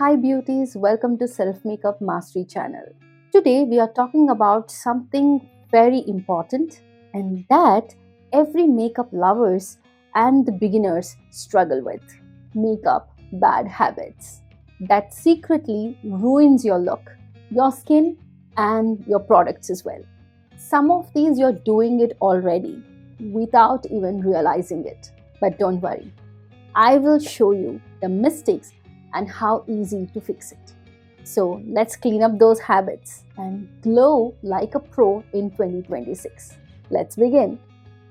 Hi beauties, welcome to Self Makeup Mastery channel. Today we are talking about something very important and that every makeup lovers and the beginners struggle with. Makeup bad habits that secretly ruins your look, your skin and your products as well. Some of these you're doing it already without even realizing it. But don't worry, I will show you the mistakes and how easy to fix it. So let's clean up those habits and glow like a pro in 2026. Let's begin.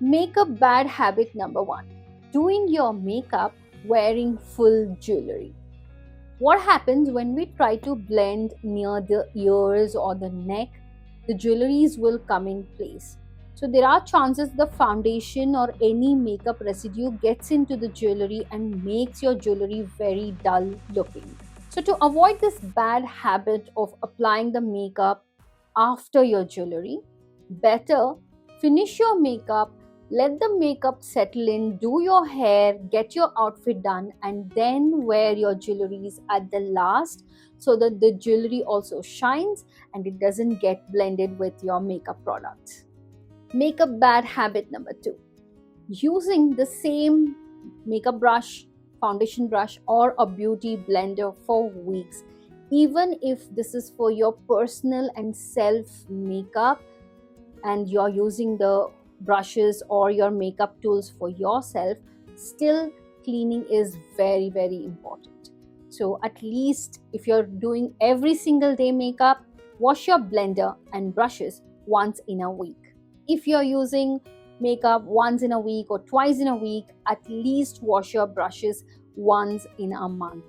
Makeup bad habit number 1. Doing your makeup wearing full jewelry. What happens when we try to blend near the ears or the neck? The jewelries will come in place. So there are chances the foundation or any makeup residue gets into the jewelry and makes your jewelry very dull looking. So to avoid this bad habit of applying the makeup after your jewelry, better finish your makeup, let the makeup settle in, do your hair, get your outfit done, and then wear your jewelries at the last so that the jewelry also shines and it doesn't get blended with your makeup products. Makeup bad habit number 2. Using the same makeup brush, foundation brush, or a beauty blender for weeks. Even if this is for your personal and self makeup and you're using the brushes or your makeup tools for yourself, still cleaning is very, very important. So at least if you're doing every single day makeup, wash your blender and brushes once in a week. If you're using makeup once in a week or twice in a week, at least wash your brushes once in a month.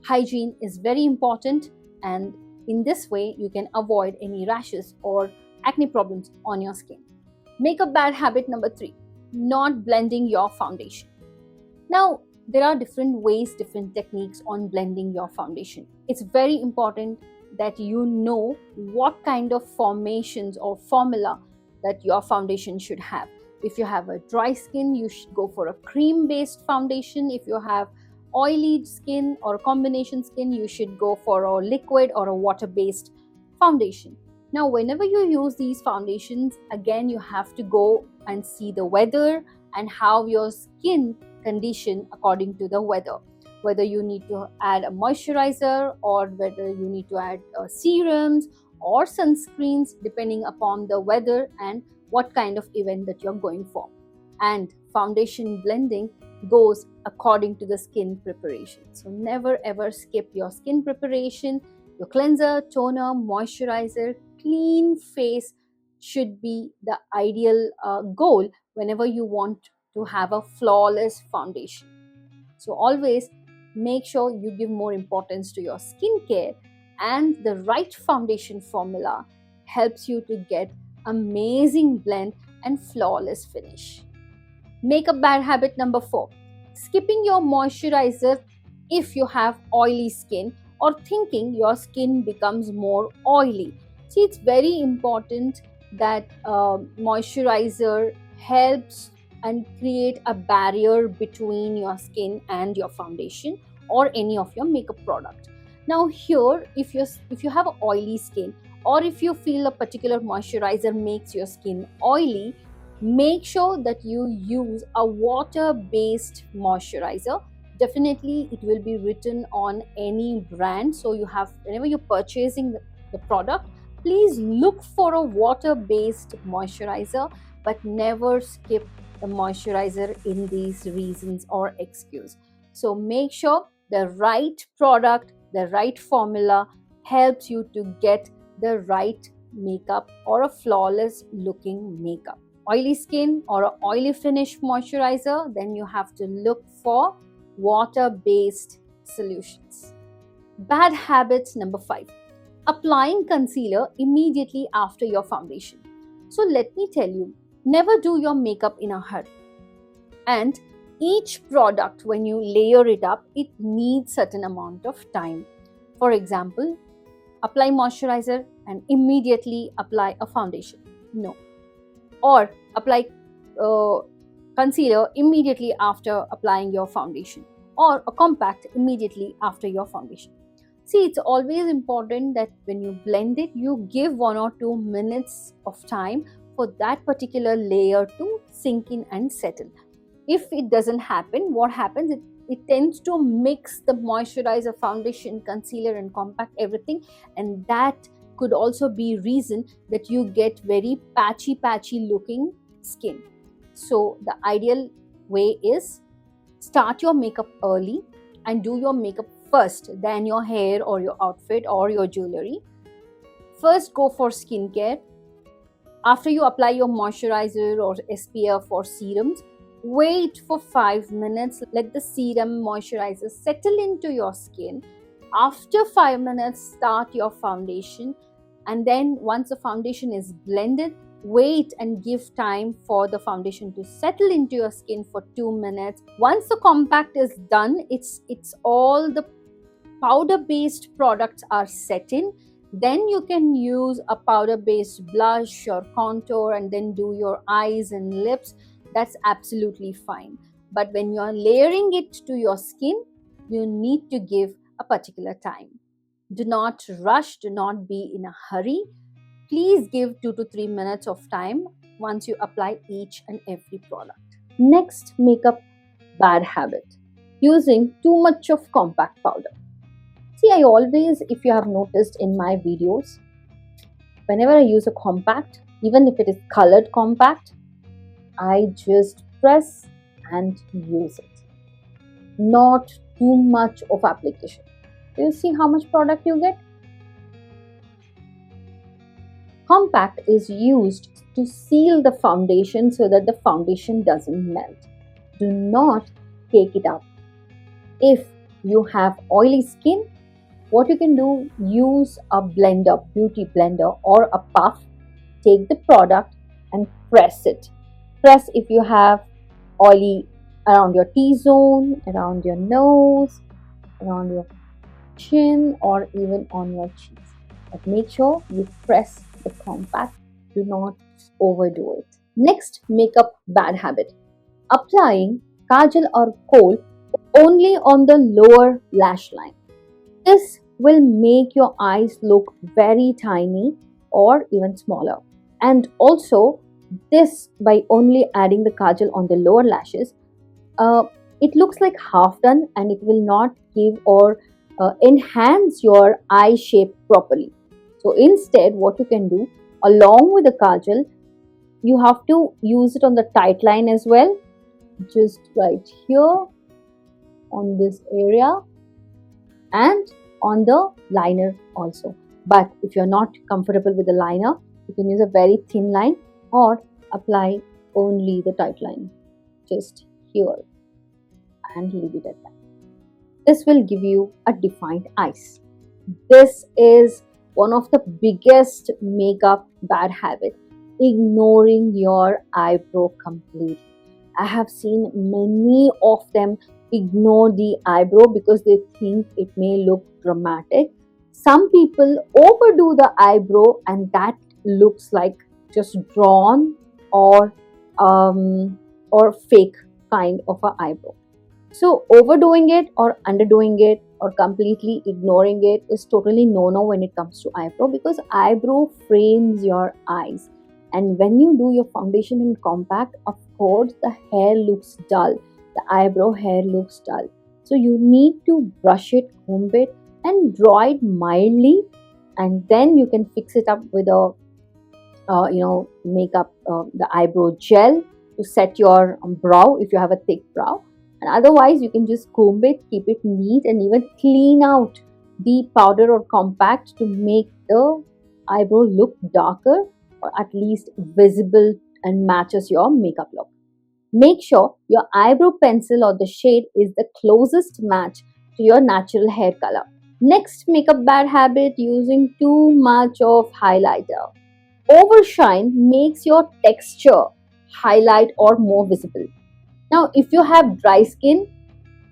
Hygiene is very important, and in this way you can avoid any rashes or acne problems on your skin. Makeup bad habit number 3. Not blending your foundation. Now, there are different ways, different techniques on blending your foundation. It's very important that you know what kind of formations or formula that your foundation should have. If you have a dry skin, you should go for a cream-based foundation. If you have oily skin or a combination skin, you should go for a liquid or a water-based foundation. Now, whenever you use these foundations, again, you have to go and see the weather and how your skin condition according to the weather. Whether you need to add a moisturizer or whether you need to add serums or sunscreens depending upon the weather and what kind of event that you're going for. And foundation blending goes according to the skin preparation. So never ever skip your skin preparation. Your cleanser, toner, moisturizer, clean face should be the ideal goal whenever you want to have a flawless foundation. So always make sure you give more importance to your skincare, and the right foundation formula helps you to get amazing blend and flawless finish. Makeup bad habit number 4. Skipping your moisturizer if you have oily skin or thinking your skin becomes more oily. See, it's very important that moisturizer helps and create a barrier between your skin and your foundation or any of your makeup product. Now here, if you have an oily skin or if you feel a particular moisturizer makes your skin oily, make sure that you use a water-based moisturizer. Definitely it will be written on any brand, so you have, whenever you're purchasing the product, please look for a water-based moisturizer, but never skip the moisturizer in these reasons or excuse. So make sure the right product, the right formula helps you to get the right makeup or a flawless looking makeup. Oily skin or an oily finish moisturizer, then you have to look for water-based solutions. Bad habits number 5. Applying concealer immediately after your foundation. So let me tell you, never do your makeup in a hurry. And each product, when you layer it up, it needs certain amount of time. For example, apply moisturizer and immediately apply a foundation. No. Or apply concealer immediately after applying your foundation, or a compact immediately after your foundation. See, it's always important that when you blend it, you give 1 or 2 minutes of time for that particular layer to sink in and settle. If it doesn't happen, what happens? It tends to mix the moisturizer, foundation, concealer, and compact, everything, and that could also be reason that you get very patchy looking skin. So the ideal way is start your makeup early and do your makeup first, then your hair or your outfit or your jewelry. First, go for skincare. After you apply your moisturizer or SPF or serums, wait for 5 minutes. Let the serum moisturizer settle into your skin. After 5 minutes, start your foundation. And then once the foundation is blended, wait and give time for the foundation to settle into your skin for 2 minutes. Once the compact is done, it's all the powder based products are set in, then you can use a powder based blush or contour and then do your eyes and lips. That's absolutely fine. But when you're layering it to your skin, you need to give a particular time. Do not rush, do not be in a hurry. Please give 2 to 3 minutes of time once you apply each and every product. Next makeup bad habit, using too much of compact powder. See, I always, if you have noticed in my videos, whenever I use a compact, even if it is colored compact, I just press and use it. Not too much of application. Do you see how much product you get? Compact is used to seal the foundation so that the foundation doesn't melt. Do not take it out. If you have oily skin, what you can do, use a blender, beauty blender or a puff. Take the product and press it. Press if you have oily around your T-zone, around your nose, around your chin or even on your cheeks. But make sure you press the compact. Do not overdo it. Next makeup bad habit, applying kajal or kohl only on the lower lash line. This will make your eyes look very tiny or even smaller. And also, this by only adding the kajal on the lower lashes, it looks like half done and it will not give or enhance your eye shape properly. So instead, what you can do, along with the kajal, you have to use it on the tight line as well. Just right here on this area and on the liner also. But if you're not comfortable with the liner, you can use a very thin line or apply only the tight line just here and leave it at that. This will give you a defined eyes. This is one of the biggest makeup bad habits, ignoring your eyebrow completely. I have seen many of them ignore the eyebrow because they think it may look dramatic. Some people overdo the eyebrow and that looks like just drawn or fake kind of an eyebrow. So overdoing it or underdoing it or completely ignoring it is totally no-no when it comes to eyebrow, because eyebrow frames your eyes. And when you do your foundation in compact, of course, the hair looks dull. The eyebrow hair looks dull. So you need to brush it, comb it and draw it mildly, and then you can fix it up with a makeup, the eyebrow gel to set your brow if you have a thick brow. And otherwise you can just comb it, keep it neat and even clean out the powder or compact to make the eyebrow look darker or at least visible and matches your makeup look. Make sure your eyebrow pencil or the shade is the closest match to your natural hair color. Next makeup bad habit, using too much of highlighter. Overshine makes your texture highlight or more visible. Now, if you have dry skin,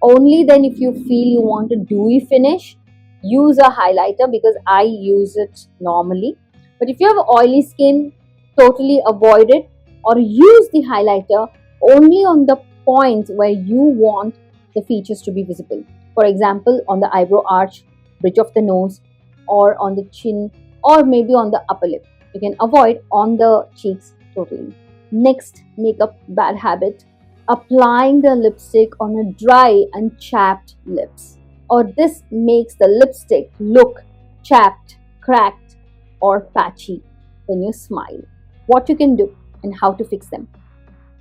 only then if you feel you want a dewy finish, use a highlighter, because I use it normally. But if you have oily skin, totally avoid it or use the highlighter only on the points where you want the features to be visible. For example, on the eyebrow arch, bridge of the nose or on the chin or maybe on the upper lip. You can avoid on the cheeks totally. Next makeup bad habit: applying the lipstick on a dry and chapped lips, or this makes the lipstick look chapped, cracked, or patchy when you smile. What you can do and how to fix them.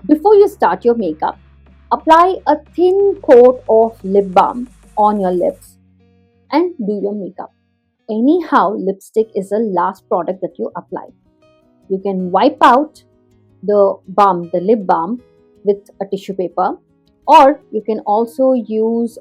Before you start your makeup, apply a thin coat of lip balm on your lips and do your makeup. Anyhow, lipstick is the last product that you apply. You can wipe out the lip balm with a tissue paper, or you can also use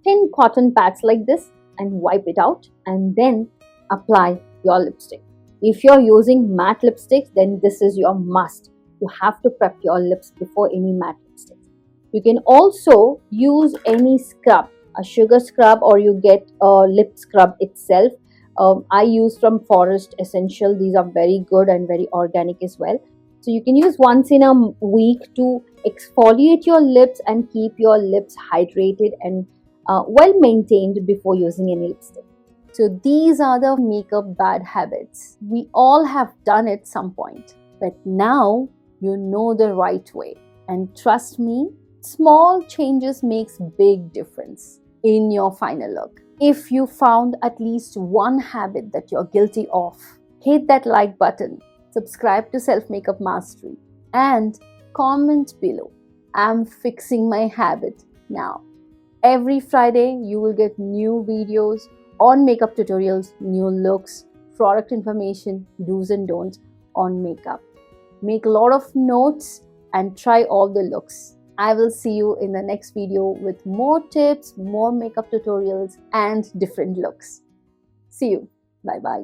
thin cotton pads like this and wipe it out and then apply your lipstick. If you're using matte lipsticks, then this is your must. You have to prep your lips before any matte lipsticks. You can also use any scrub, a sugar scrub, or you get a lip scrub itself. I use from Forest Essential. These are very good and very organic as well. So you can use once in a week to exfoliate your lips and keep your lips hydrated and well maintained before using any lipstick. So these are the makeup bad habits. We all have done it some point, but now you know the right way. And trust me, small changes makes big difference in your final look. If you found at least one habit that you're guilty of, hit that like button, subscribe to Self Makeup Mastery, and comment below. I'm fixing my habit now. Every Friday, you will get new videos on makeup tutorials, new looks, product information, do's and don'ts on makeup. Make a lot of notes and try all the looks. I will see you in the next video with more tips, more makeup tutorials, and different looks. See you. Bye bye.